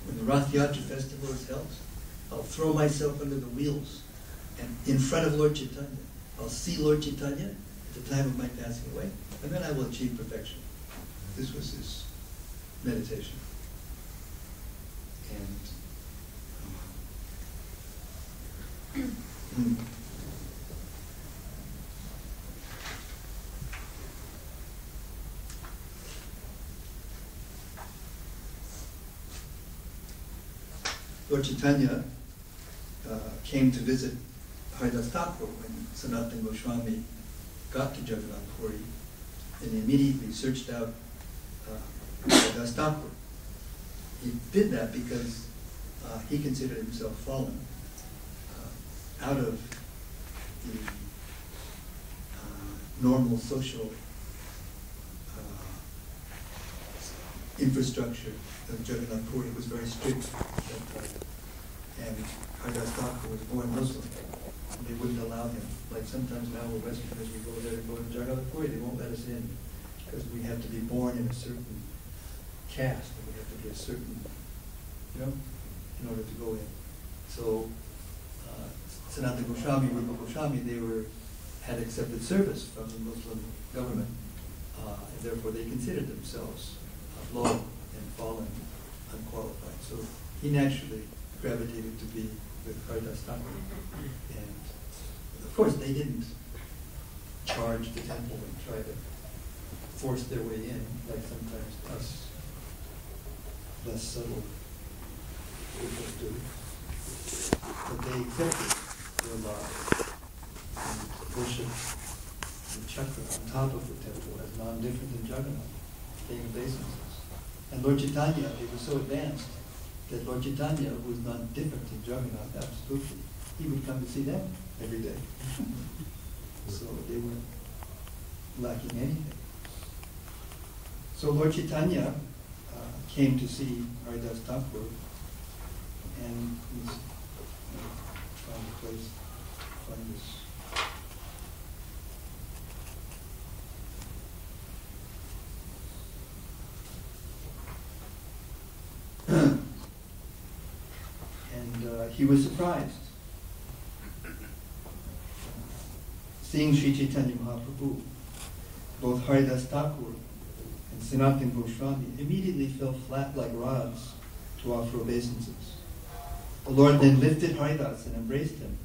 when the Rath Yatra festival is held, I'll throw myself under the wheels and in front of Lord Chaitanya. I'll see Lord Chaitanya at the time of my passing away, and then I will achieve perfection. This was his meditation. And Lord Chaitanya came to visit Haridas Thakur when Sanatana Goswami got to Jagannath Puri, and immediately searched out Haridas Thakur. He did that because he considered himself fallen out of the normal social infrastructure of Jagannath Puri. It was very strict at that time. And Haridas Thakur was born Muslim. And they wouldn't allow him. Like sometimes now we're Westerners, we go there and go to Jagannath Puri, they won't let us in because we have to be born in a certain caste, and we have to be a certain, in order to go in. So Sanatana Goswami, Rupa Goswami, they had accepted service from the Muslim government, and therefore they considered themselves low and fallen, unqualified. So he naturally gravitated to be with Haridas Thakur. And of course they didn't charge the temple and try to force their way in, like sometimes us less subtle people do. But they accepted their law and worshiped the chakra on top of the temple as non-different than Jagannath, paying obeisances. And Lord Chaitanya, they were so advanced that Lord Chaitanya was not different in Jagannath, absolutely. He would come to see them every day. So they weren't lacking anything. So Lord Chaitanya came to see Haridas Thakur, and he's found a place, find this. And he was surprised seeing Sri Chaitanya Mahaprabhu. Both Haridas Thakur and Sanatana Goswami immediately fell flat like rods to offer obeisances. The Lord then lifted Haridas and embraced him.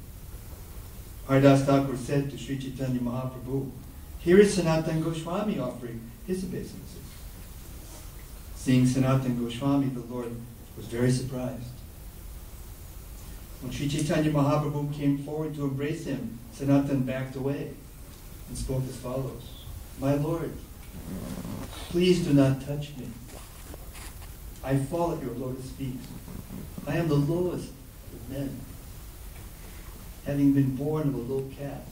Haridas Thakur said to Sri Chaitanya Mahaprabhu, "Here is Sanatana Goswami offering his obeisances." Seeing Sanatana Goswami, the Lord was very surprised. When Sri Chaitanya Mahaprabhu came forward to embrace him, Sanatana backed away and spoke as follows: "My Lord, please do not touch me. I fall at your lotus feet. I am the lowest of men, having been born of a low caste.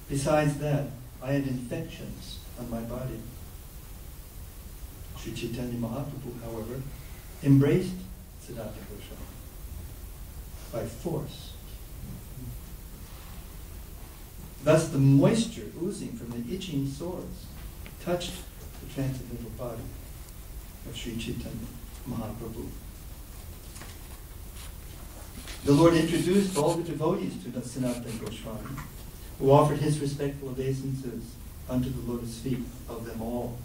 Besides that, I had infections on my body." Sri Chaitanya Mahaprabhu, however, embraced Sanatana Goswami by force. Thus the moisture oozing from the itching sores touched the transcendental body of Sri Chaitanya Mahaprabhu. The Lord introduced all the devotees to Sanatana Goswami, who offered his respectful obeisances unto the lotus feet of them all.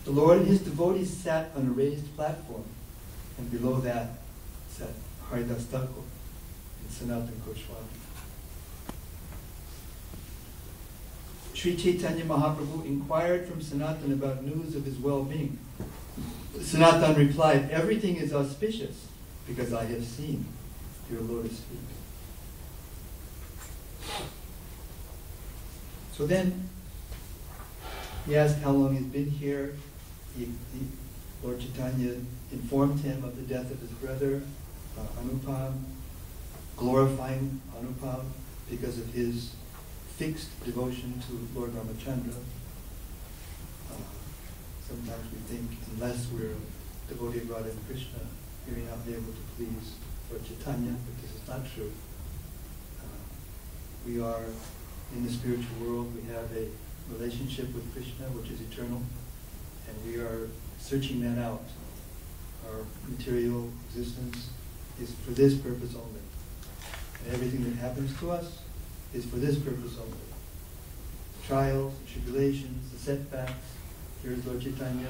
The Lord and his devotees sat on a raised platform, and below that sat Haridas Thakur and Sanatana Goswami. Sri Chaitanya Mahaprabhu inquired from Sanatana about news of his well-being. Sanatana replied, "Everything is auspicious because I have seen your lotus feet." So then he asked how long he's been here. Lord Chaitanya informed him of the death of his brother, Anupam, glorifying Anupam because of his fixed devotion to Lord Ramachandra. Sometimes we think unless we're a devotee of Radha and Krishna, we may not be able to please Lord Chaitanya, but this is not true. We are in the spiritual world, we have a relationship with Krishna which is eternal, and we are searching that out our material existence is for this purpose only. And everything that happens to us is for this purpose only. The trials, the tribulations, the setbacks. Here's Lord Chaitanya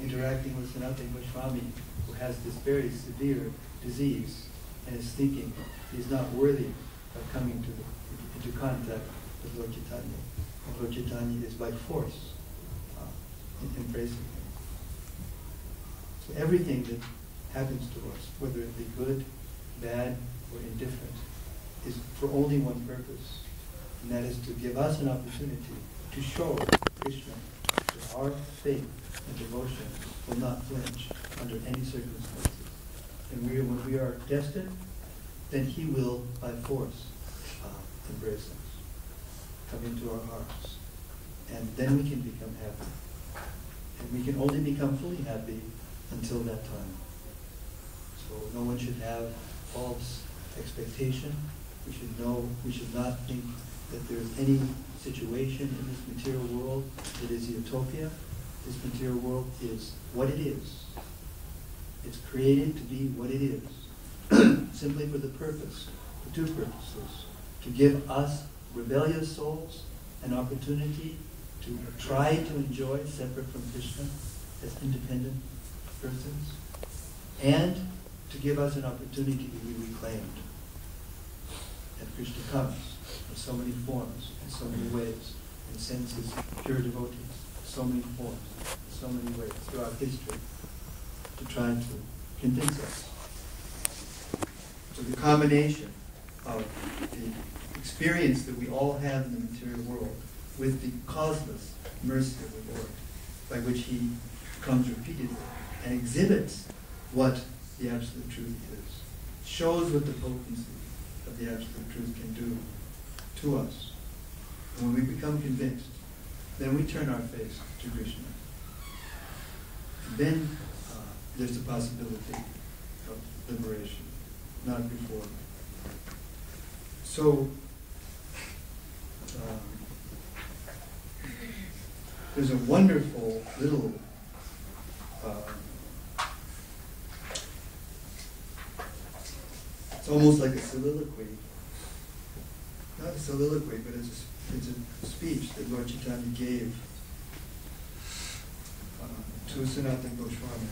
interacting with Sanatana Goswami, who has this very severe disease and is thinking he's not worthy of coming into contact with Lord Chaitanya. And Lord Chaitanya is by force embracing him. So everything that happens to us, whether it be good, bad, or indifferent, is for only one purpose, and that is to give us an opportunity to show Krishna that our faith and devotion will not flinch under any circumstances. And when we are tested, then he will, by force, embrace us, come into our hearts, and then we can become happy. And we can only become fully happy until that time. So no one should have false expectation. We should not think that there's any situation in this material world that is utopia. This material world is what it is. It's created to be what it is, simply for the purpose, for two purposes: to give us rebellious souls an opportunity to try to enjoy separate from Krishna as independent persons, and to give us an opportunity to be reclaimed. And Krishna comes in so many forms, in so many ways, and sends his pure devotees in so many forms, in so many ways throughout history to try to convince us. So the combination of the experience that we all have in the material world with the causeless mercy of the Lord, by which he comes repeatedly and exhibits what the absolute truth is, shows what the potency of the absolute truth can do to us. And when we become convinced, then we turn our face to Krishna. And then there's the possibility of liberation, not before. So, there's a wonderful little it's almost like a soliloquy. Not a soliloquy, but it's a speech that Lord Chaitanya gave to Sanatana Goswami,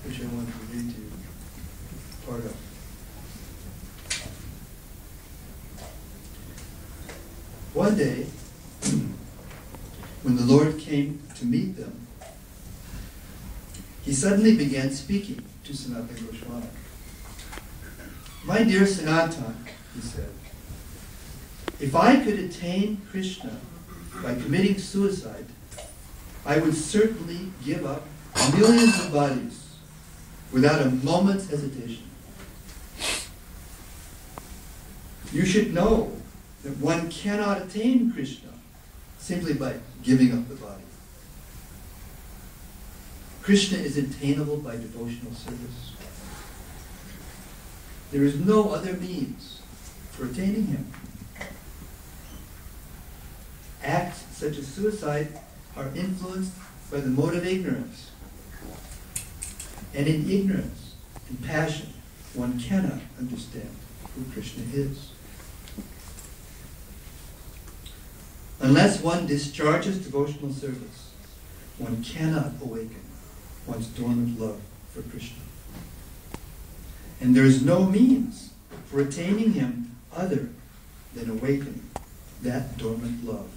which I want to read to you part of. One day, when the Lord came to meet them, he suddenly began speaking to Sanatana Goswami. "My dear Sanatana," he said, "if I could attain Krishna by committing suicide, I would certainly give up millions of bodies without a moment's hesitation. You should know that one cannot attain Krishna simply by giving up the body. Krishna is attainable by devotional service. There is no other means for attaining him. Acts such as suicide are influenced by the mode of ignorance. And in ignorance and passion, one cannot understand who Krishna is. Unless one discharges devotional service, one cannot awaken one's dormant love for Krishna. And there is no means for attaining him other than awakening that dormant love